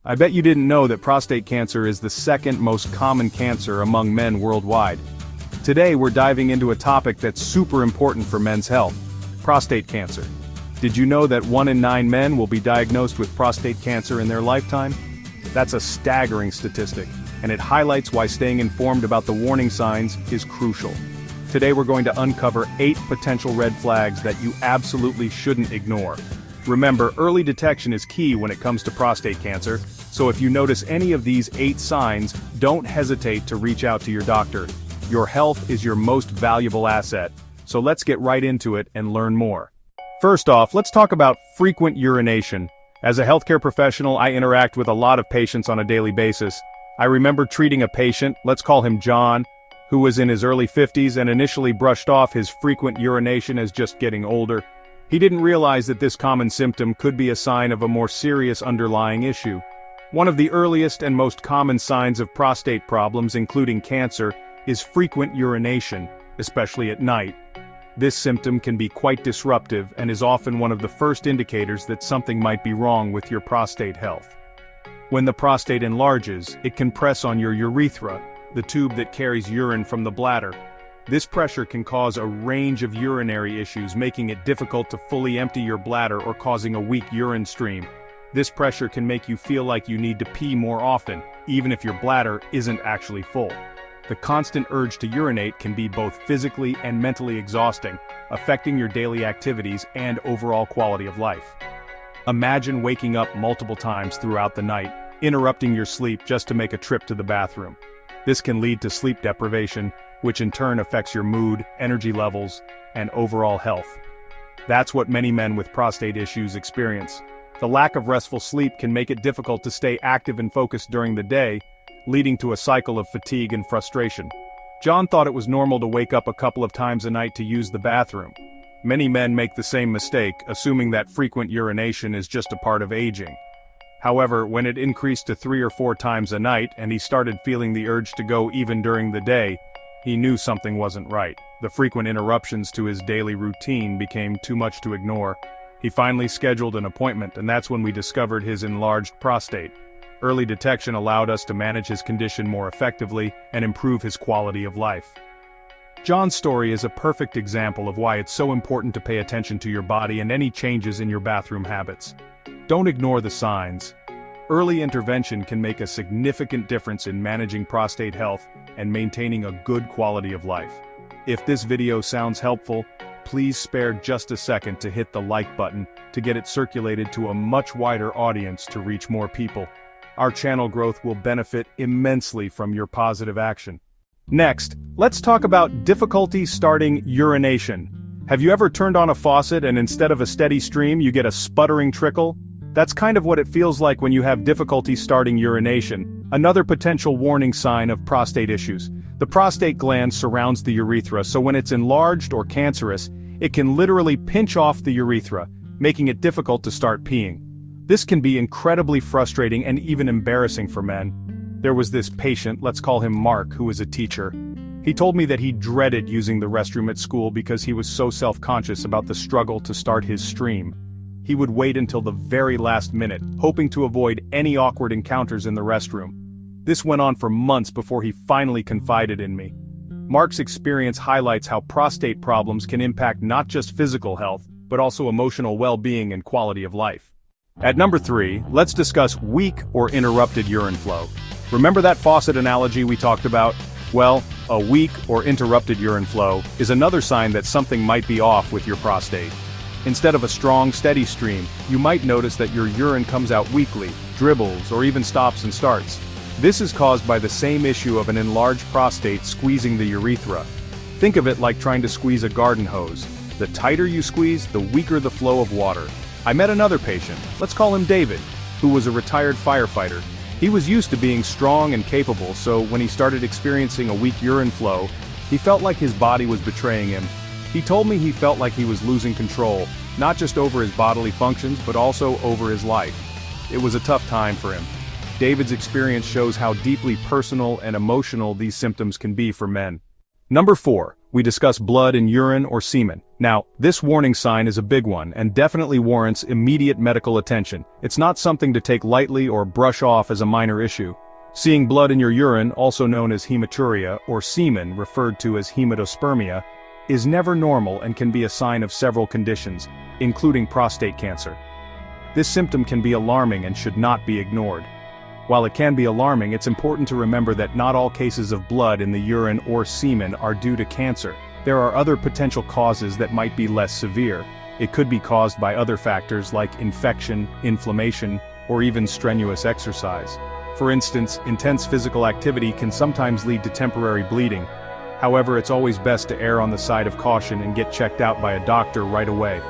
I bet you didn't know that prostate cancer is the second most common cancer among men worldwide. Today we're diving into a topic that's super important for men's health: prostate cancer. Did you know that 1 in 9 men will be diagnosed with prostate cancer in their lifetime? That's a staggering statistic, and it highlights why staying informed about the warning signs is crucial. Today we're going to uncover 8 potential red flags that you absolutely shouldn't ignore. Remember, early detection is key when it comes to prostate cancer, so if you notice any of these 8 signs, don't hesitate to reach out to your doctor. Your health is your most valuable asset, so let's get right into it and learn more. First off, let's talk about frequent urination. As a healthcare professional, I interact with a lot of patients on a daily basis. I remember treating a patient, let's call him John, who was in his early 50s and initially brushed off his frequent urination as just getting older. He didn't realize that this common symptom could be a sign of a more serious underlying issue. One of the earliest and most common signs of prostate problems, including cancer, is frequent urination, especially at night. This symptom can be quite disruptive and is often one of the first indicators that something might be wrong with your prostate health. When the prostate enlarges, it can press on your urethra, the tube that carries urine from the bladder. This pressure can cause a range of urinary issues, making it difficult to fully empty your bladder or causing a weak urine stream. This pressure can make you feel like you need to pee more often, even if your bladder isn't actually full. The constant urge to urinate can be both physically and mentally exhausting, affecting your daily activities and overall quality of life. Imagine waking up multiple times throughout the night, interrupting your sleep just to make a trip to the bathroom. This can lead to sleep deprivation, which in turn affects your mood, energy levels, and overall health. That's what many men with prostate issues experience. The lack of restful sleep can make it difficult to stay active and focused during the day, leading to a cycle of fatigue and frustration. John thought it was normal to wake up a couple of times a night to use the bathroom. Many men make the same mistake, assuming that frequent urination is just a part of aging. However, when it increased to 3 or 4 times a night and he started feeling the urge to go even during the day, he knew something wasn't right. The frequent interruptions to his daily routine became too much to ignore. He finally scheduled an appointment, and that's when we discovered his enlarged prostate. Early detection allowed us to manage his condition more effectively and improve his quality of life. John's story is a perfect example of why it's so important to pay attention to your body and any changes in your bathroom habits. Don't ignore the signs. Early intervention can make a significant difference in managing prostate health and maintaining a good quality of life. If this video sounds helpful, please spare just a second to hit the like button to get it circulated to a much wider audience to reach more people. Our channel growth will benefit immensely from your positive action. Next, let's talk about difficulty starting urination. Have you ever turned on a faucet and instead of a steady stream you get a sputtering trickle? That's kind of what it feels like when you have difficulty starting urination, another potential warning sign of prostate issues. The prostate gland surrounds the urethra, so when it's enlarged or cancerous, it can literally pinch off the urethra, making it difficult to start peeing. This can be incredibly frustrating and even embarrassing for men. There was this patient, let's call him Mark, who was a teacher. He told me that he dreaded using the restroom at school because he was so self-conscious about the struggle to start his stream. He would wait until the very last minute, hoping to avoid any awkward encounters in the restroom. This went on for months before he finally confided in me. Mark's experience highlights how prostate problems can impact not just physical health, but also emotional well-being and quality of life. At number 3, let's discuss weak or interrupted urine flow. Remember that faucet analogy we talked about? Well, a weak or interrupted urine flow is another sign that something might be off with your prostate. Instead of a strong, steady stream, you might notice that your urine comes out weakly, dribbles, or even stops and starts. This is caused by the same issue of an enlarged prostate squeezing the urethra. Think of it like trying to squeeze a garden hose. The tighter you squeeze, the weaker the flow of water. I met another patient, let's call him David, who was a retired firefighter. He was used to being strong and capable, so when he started experiencing a weak urine flow, he felt like his body was betraying him. He told me he felt like he was losing control, not just over his bodily functions, but also over his life. It was a tough time for him. David's experience shows how deeply personal and emotional these symptoms can be for men. Number 4, we discuss blood in urine or semen. Now, this warning sign is a big one and definitely warrants immediate medical attention. It's not something to take lightly or brush off as a minor issue. Seeing blood in your urine, also known as hematuria, or semen, referred to as hematospermia, is never normal and can be a sign of several conditions, including prostate cancer. This symptom can be alarming and should not be ignored. While it can be alarming, it's important to remember that not all cases of blood in the urine or semen are due to cancer. There are other potential causes that might be less severe. It could be caused by other factors like infection, inflammation, or even strenuous exercise. For instance, intense physical activity can sometimes lead to temporary bleeding. However, it's always best to err on the side of caution and get checked out by a doctor right away.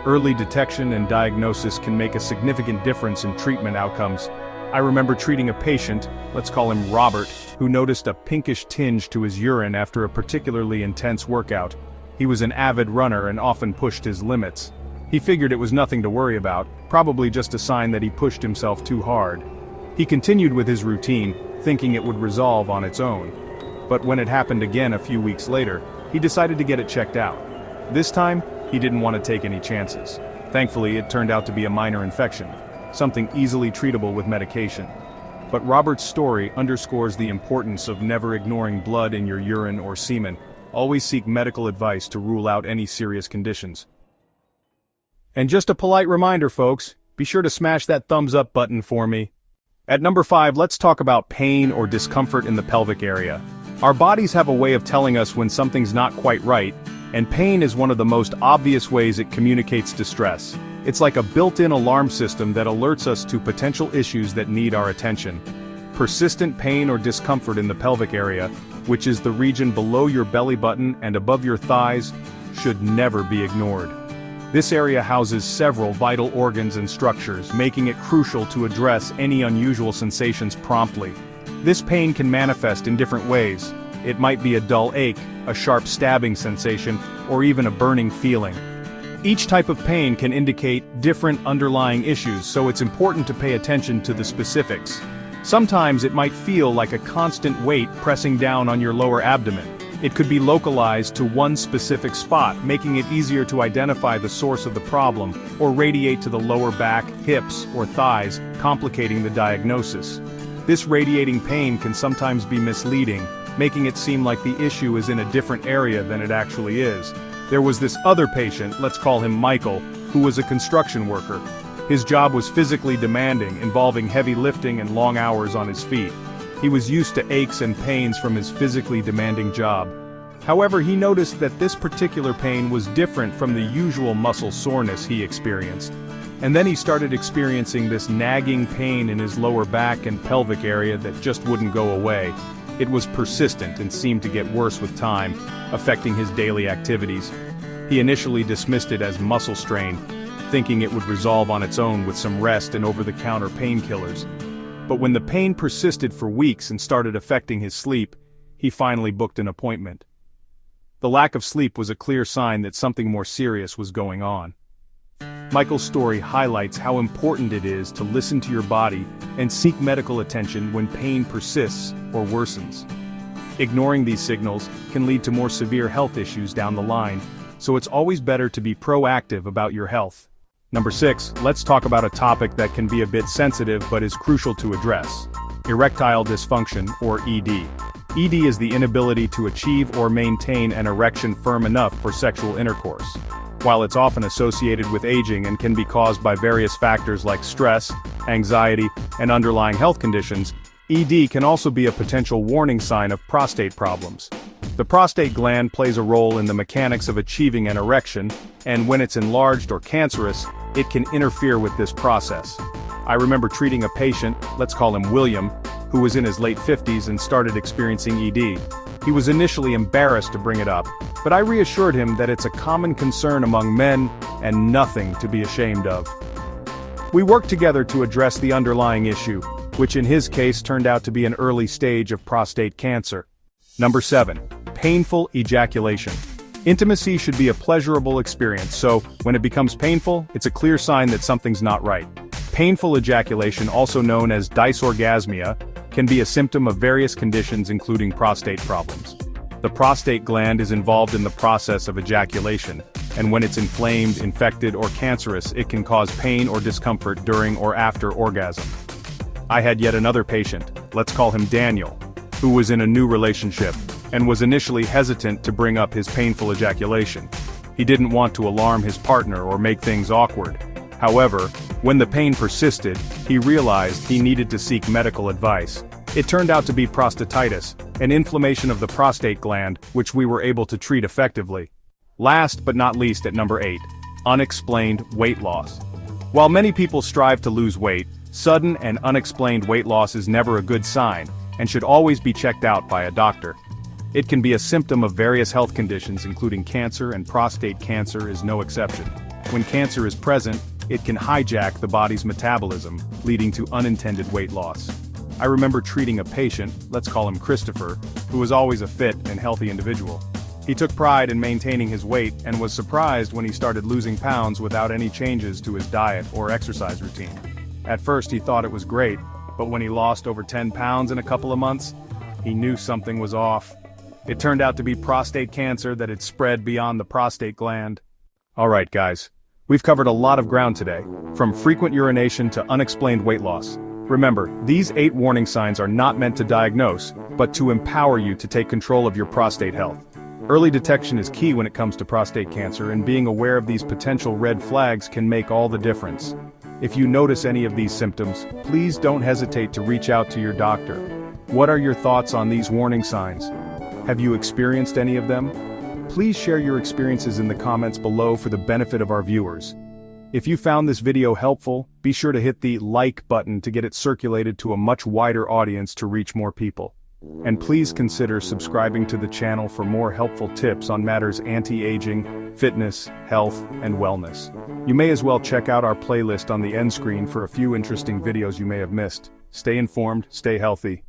Early detection and diagnosis can make a significant difference in treatment outcomes. I remember treating a patient, let's call him Robert, who noticed a pinkish tinge to his urine after a particularly intense workout. He was an avid runner and often pushed his limits. He figured it was nothing to worry about, probably just a sign that he pushed himself too hard. He continued with his routine, thinking it would resolve on its own. But when it happened again a few weeks later, he decided to get it checked out. This time, he didn't want to take any chances. Thankfully, it turned out to be a minor infection, something easily treatable with medication. But Robert's story underscores the importance of never ignoring blood in your urine or semen. Always seek medical advice to rule out any serious conditions. And just a polite reminder, folks, be sure to smash that thumbs up button for me. At number 5, let's talk about pain or discomfort in the pelvic area. Our bodies have a way of telling us when something's not quite right, and pain is one of the most obvious ways it communicates distress. It's like a built-in alarm system that alerts us to potential issues that need our attention. Persistent pain or discomfort in the pelvic area, which is the region below your belly button and above your thighs, should never be ignored. This area houses several vital organs and structures, making it crucial to address any unusual sensations promptly. This pain can manifest in different ways. It might be a dull ache, a sharp stabbing sensation, or even a burning feeling. Each type of pain can indicate different underlying issues, so it's important to pay attention to the specifics. Sometimes it might feel like a constant weight pressing down on your lower abdomen. It could be localized to one specific spot, making it easier to identify the source of the problem, or radiate to the lower back, hips, or thighs, complicating the diagnosis. This radiating pain can sometimes be misleading, making it seem like the issue is in a different area than it actually is. There was this other patient, let's call him Michael, who was a construction worker. His job was physically demanding, involving heavy lifting and long hours on his feet. He was used to aches and pains from his physically demanding job. However, he noticed that this particular pain was different from the usual muscle soreness he experienced. And then he started experiencing this nagging pain in his lower back and pelvic area that just wouldn't go away. It was persistent and seemed to get worse with time, affecting his daily activities. He initially dismissed it as muscle strain, thinking it would resolve on its own with some rest and over-the-counter painkillers. But when the pain persisted for weeks and started affecting his sleep, he finally booked an appointment. The lack of sleep was a clear sign that something more serious was going on. Michael's story highlights how important it is to listen to your body and seek medical attention when pain persists or worsens. Ignoring these signals can lead to more severe health issues down the line, so it's always better to be proactive about your health. Number 6, let's talk about a topic that can be a bit sensitive but is crucial to address: erectile dysfunction, or ED. ED is the inability to achieve or maintain an erection firm enough for sexual intercourse. While it's often associated with aging and can be caused by various factors like stress, anxiety, and underlying health conditions, ED can also be a potential warning sign of prostate problems. The prostate gland plays a role in the mechanics of achieving an erection, and when it's enlarged or cancerous, it can interfere with this process. I remember treating a patient, let's call him William, who was in his late 50s and started experiencing ED. He was initially embarrassed to bring it up, but I reassured him that it's a common concern among men and nothing to be ashamed of. We worked together to address the underlying issue, which in his case turned out to be an early stage of prostate cancer. Number 7. Painful ejaculation. Intimacy should be a pleasurable experience, so when it becomes painful, it's a clear sign that something's not right. Painful ejaculation, also known as dysorgasmia, can be a symptom of various conditions including prostate problems. The prostate gland is involved in the process of ejaculation, and when it's inflamed, infected, or cancerous, it can cause pain or discomfort during or after orgasm. I had yet another patient, let's call him Daniel, who was in a new relationship, and was initially hesitant to bring up his painful ejaculation. He didn't want to alarm his partner or make things awkward. However, when the pain persisted, he realized he needed to seek medical advice. It turned out to be prostatitis, an inflammation of the prostate gland, which we were able to treat effectively. Last but not least at number 8, unexplained weight loss. While many people strive to lose weight, sudden and unexplained weight loss is never a good sign, and should always be checked out by a doctor. It can be a symptom of various health conditions including cancer, and prostate cancer is no exception. When cancer is present, it can hijack the body's metabolism, leading to unintended weight loss. I remember treating a patient, let's call him Christopher, who was always a fit and healthy individual. He took pride in maintaining his weight and was surprised when he started losing pounds without any changes to his diet or exercise routine. At first he thought it was great, but when he lost over 10 pounds in a couple of months, he knew something was off. It turned out to be prostate cancer that had spread beyond the prostate gland. Alright guys, we've covered a lot of ground today, from frequent urination to unexplained weight loss. Remember, these 8 warning signs are not meant to diagnose, but to empower you to take control of your prostate health. Early detection is key when it comes to prostate cancer, and being aware of these potential red flags can make all the difference. If you notice any of these symptoms, please don't hesitate to reach out to your doctor. What are your thoughts on these warning signs? Have you experienced any of them? Please share your experiences in the comments below for the benefit of our viewers. If you found this video helpful, be sure to hit the like button to get it circulated to a much wider audience to reach more people. And please consider subscribing to the channel for more helpful tips on matters anti-aging, fitness, health, and wellness. You may as well check out our playlist on the end screen for a few interesting videos you may have missed. Stay informed, stay healthy,